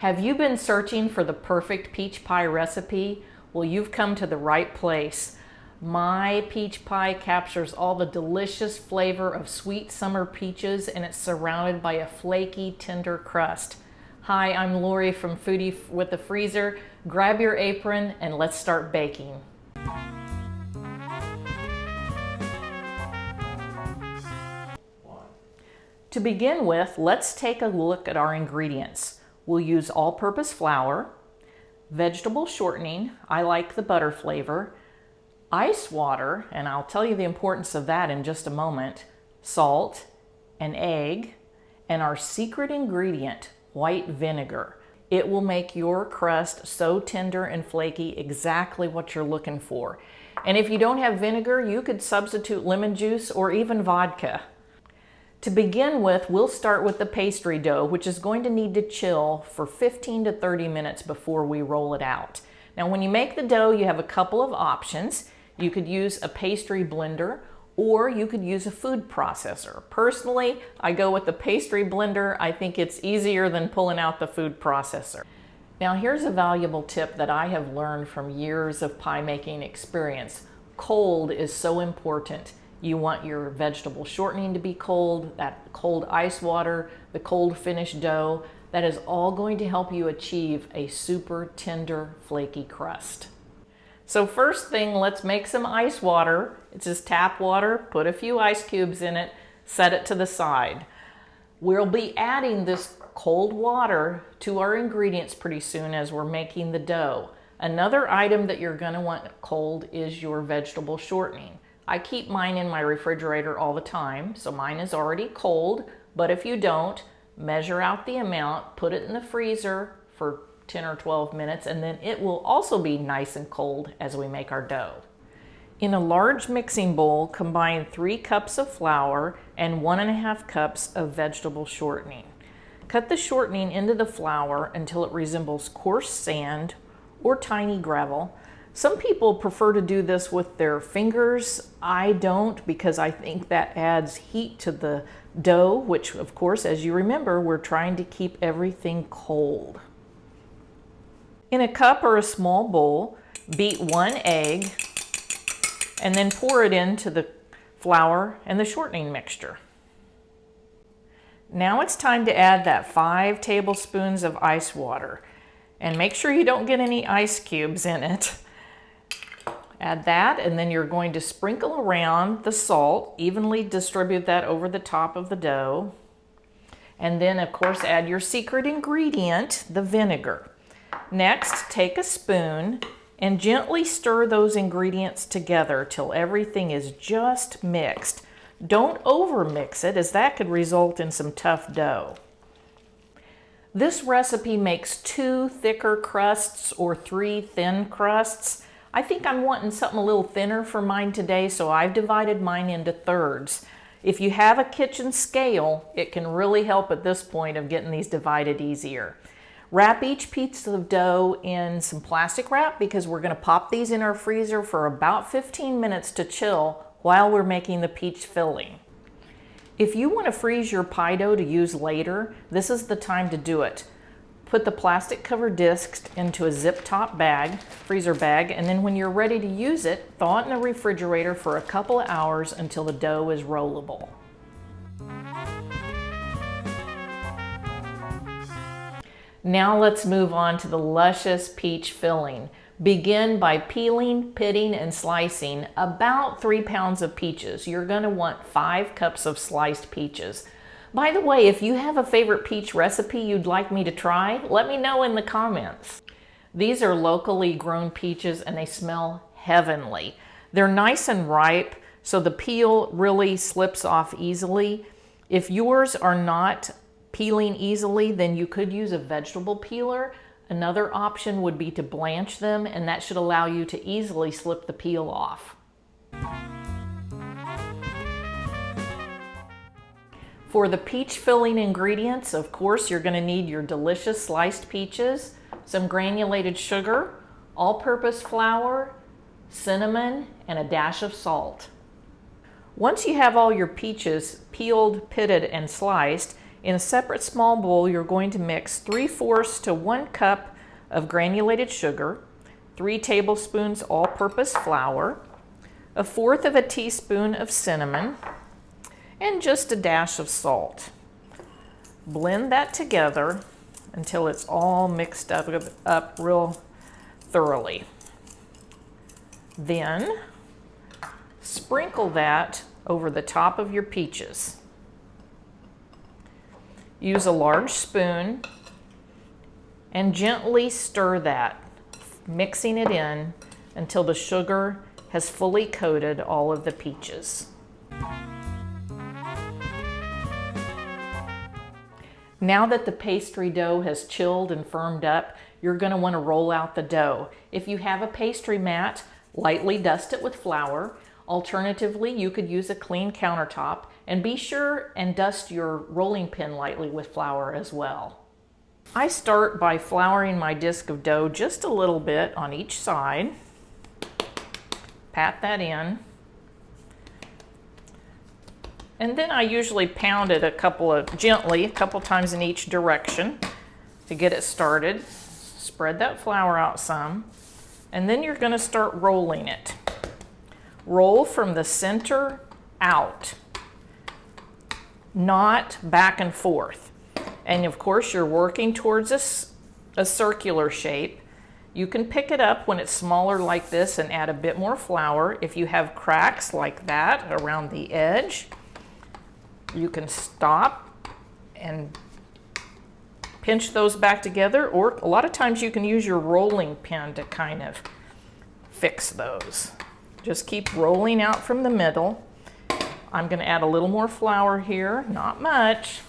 Have you been searching for the perfect peach pie recipe? Well, you've come to the right place. My peach pie captures all the delicious flavor of sweet summer peaches, and it's surrounded by a flaky, tender crust. Hi, I'm Lori from Foodie with the Freezer. Grab your apron and let's start baking. To begin with, let's take a look at our ingredients. We'll use all-purpose flour, vegetable shortening, I like the butter flavor, ice water, and I'll tell you the importance of that in just a moment, salt, an egg, and our secret ingredient, white vinegar. It will make your crust so tender and flaky, exactly what you're looking for. And if you don't have vinegar, you could substitute lemon juice or even vodka. To begin with, we'll start with the pastry dough, which is going to need to chill for 15 to 30 minutes before we roll it out. Now, when you make the dough, you have a couple of options. You could use a pastry blender, or you could use a food processor. Personally, I go with the pastry blender. I think it's easier than pulling out the food processor. Now, here's a valuable tip that I have learned from years of pie making experience. Cold is so important. You want your vegetable shortening to be cold, that cold ice water, the cold finished dough. That is all going to help you achieve a super tender, flaky crust. So first thing, let's make some ice water. It's just tap water, put a few ice cubes in it, set it to the side. We'll be adding this cold water to our ingredients pretty soon as we're making the dough. Another item that you're gonna want cold is your vegetable shortening. I keep mine in my refrigerator all the time, so mine is already cold, but if you don't, measure out the amount, put it in the freezer for 10 or 12 minutes, and then it will also be nice and cold as we make our dough. In a large mixing bowl, combine 3 cups of flour and 1.5 cups of vegetable shortening. Cut the shortening into the flour until it resembles coarse sand or tiny gravel. Some people prefer to do this with their fingers. I don't, because I think that adds heat to the dough, which of course, as you remember, we're trying to keep everything cold. In a cup or a small bowl, beat 1 egg and then pour it into the flour and the shortening mixture. Now it's time to add that 5 tablespoons of ice water, and make sure you don't get any ice cubes in it. Add that, and then you're going to sprinkle around the salt, evenly distribute that over the top of the dough. And then, of course, add your secret ingredient, the vinegar. Next, take a spoon and gently stir those ingredients together till everything is just mixed. Don't over-mix it, as that could result in some tough dough. This recipe makes 2 thicker crusts or 3 thin crusts. I think I'm wanting something a little thinner for mine today, so I've divided mine into thirds. If you have a kitchen scale, it can really help at this point of getting these divided easier. Wrap each piece of dough in some plastic wrap, because we're going to pop these in our freezer for about 15 minutes to chill while we're making the peach filling. If you want to freeze your pie dough to use later, this is the time to do it. Put the plastic covered discs into a zip top bag, freezer bag, and then when you're ready to use it, thaw it in the refrigerator for a couple of hours until the dough is rollable. Now let's move on to the luscious peach filling. Begin by peeling, pitting, and slicing about 3 pounds of peaches. You're going to want 5 cups of sliced peaches. By the way, if you have a favorite peach recipe you'd like me to try, let me know in the comments. These are locally grown peaches and they smell heavenly. They're nice and ripe, so the peel really slips off easily. If yours are not peeling easily, then you could use a vegetable peeler. Another option would be to blanch them, and that should allow you to easily slip the peel off. For the peach filling ingredients, of course, you're going to need your delicious sliced peaches, some granulated sugar, all-purpose flour, cinnamon, and a dash of salt. Once you have all your peaches peeled, pitted, and sliced, In a separate small bowl, you're going to mix 3/4 to 1 cup of granulated sugar, 3 tablespoons all-purpose flour, 1/4 of a teaspoon of cinnamon, and just a dash of salt. Blend that together until it's all mixed up real thoroughly. Then sprinkle that over the top of your peaches. Use a large spoon and gently stir that, mixing it in until the sugar has fully coated all of the peaches. Now that the pastry dough has chilled and firmed up, you're going to want to roll out the dough. If you have a pastry mat, lightly dust it with flour. Alternatively, you could use a clean countertop, and be sure and dust your rolling pin lightly with flour as well. I start by flouring my disc of dough just a little bit on each side. Pat that in. And then I usually pound it gently, a couple times in each direction to get it started. Spread that flour out some, and then you're going to start rolling it. Roll from the center out, not back and forth. And of course, you're working towards a circular shape. You can pick it up when it's smaller like this and add a bit more flour. If you have cracks like that around the edge, you can stop and pinch those back together, or a lot of times you can use your rolling pin to kind of fix those. Just keep rolling out from the middle. I'm going to add a little more flour here, not much,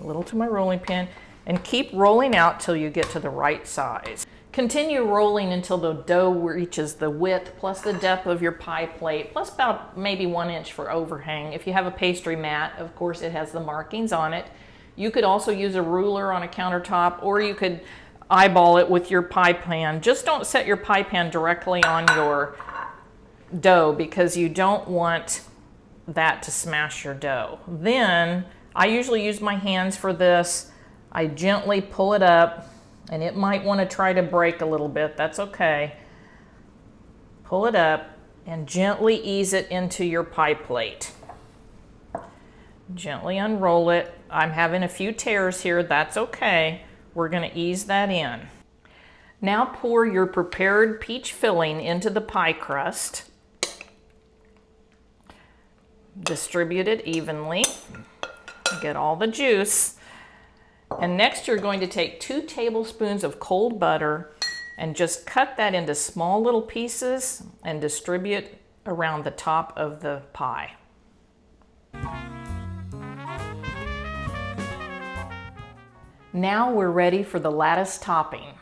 a little to my rolling pin, and keep rolling out till you get to the right size. Continue rolling until the dough reaches the width plus the depth of your pie plate, plus about maybe 1 inch for overhang. If you have a pastry mat, of course it has the markings on it. You could also use a ruler on a countertop, or you could eyeball it with your pie pan. Just don't set your pie pan directly on your dough because you don't want that to smash your dough. Then I usually use my hands for this. I gently pull it up, and it might want to try to break a little bit. That's okay. Pull it up and gently ease it into your pie plate. Gently unroll it. I'm having a few tears here. That's okay. We're going to ease that in. Now pour your prepared peach filling into the pie crust. Distribute it evenly. Get all the juice. And next you're going to take 2 tablespoons of cold butter and just cut that into small little pieces and distribute around the top of the pie. Now we're ready for the lattice topping.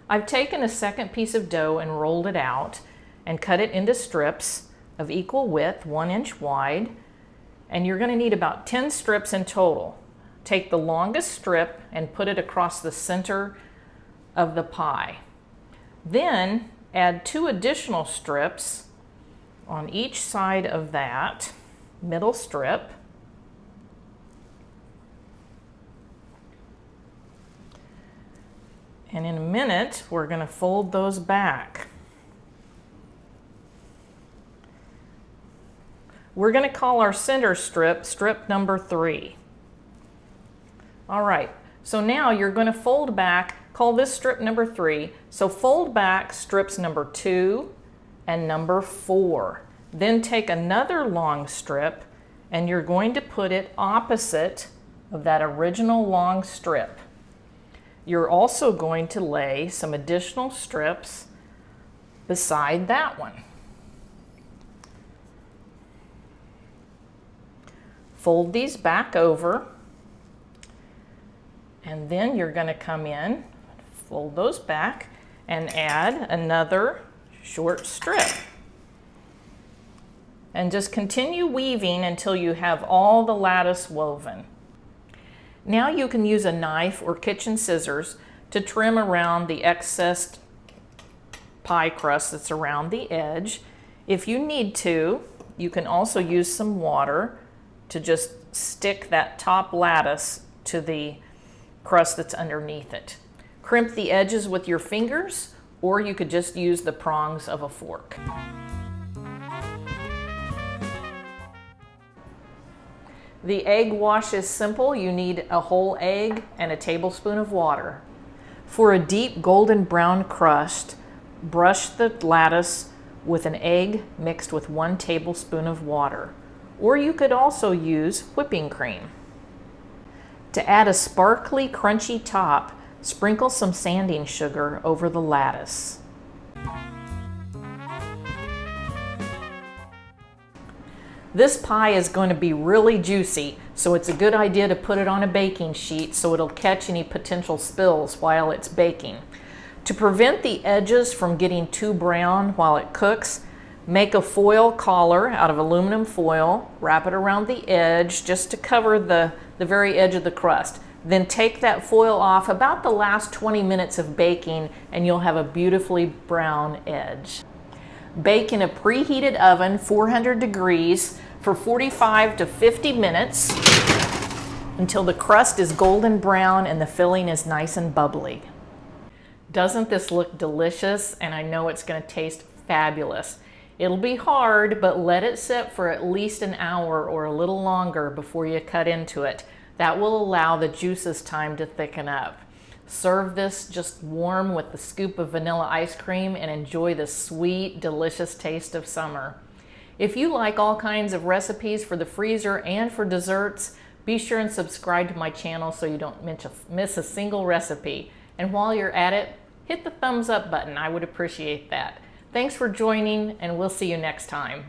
I've taken a second piece of dough and rolled it out and cut it into strips of equal width, 1 inch wide, and you're going to need about 10 strips in total. Take the longest strip and put it across the center of the pie. Then add 2 additional strips on each side of that middle strip. And in a minute, we're going to fold those back. We're going to call our center strip, strip number 3. All right, so now you're going to fold back, call this strip number 3. So fold back strips number 2 and number 4. Then take another long strip and you're going to put it opposite of that original long strip. You're also going to lay some additional strips beside that one. Fold these back over. And then you're going to come in, fold those back, and add another short strip. And just continue weaving until you have all the lattice woven. Now you can use a knife or kitchen scissors to trim around the excess pie crust that's around the edge. If you need to, you can also use some water to just stick that top lattice to the crust that's underneath it. Crimp the edges with your fingers, or you could just use the prongs of a fork. The egg wash is simple. You need a whole egg and a tablespoon of water. For a deep golden brown crust, brush the lattice with an egg mixed with 1 tablespoon of water. Or you could also use whipping cream. To add a sparkly, crunchy top, sprinkle some sanding sugar over the lattice. This pie is going to be really juicy, so it's a good idea to put it on a baking sheet so it'll catch any potential spills while it's baking. To prevent the edges from getting too brown while it cooks, make a foil collar out of aluminum foil, wrap it around the edge just to cover the very edge of the crust. Then take that foil off about the last 20 minutes of baking and you'll have a beautifully brown edge. Bake in a preheated oven, 400 degrees, for 45 to 50 minutes until the crust is golden brown and the filling is nice and bubbly. Doesn't this look delicious? And I know it's going to taste fabulous. It'll be hard, but let it sit for at least an hour or a little longer before you cut into it. That will allow the juices time to thicken up. Serve this just warm with a scoop of vanilla ice cream and enjoy the sweet, delicious taste of summer. If you like all kinds of recipes for the freezer and for desserts, be sure and subscribe to my channel so you don't miss a single recipe. And while you're at it, hit the thumbs up button. I would appreciate that. Thanks for joining, and we'll see you next time.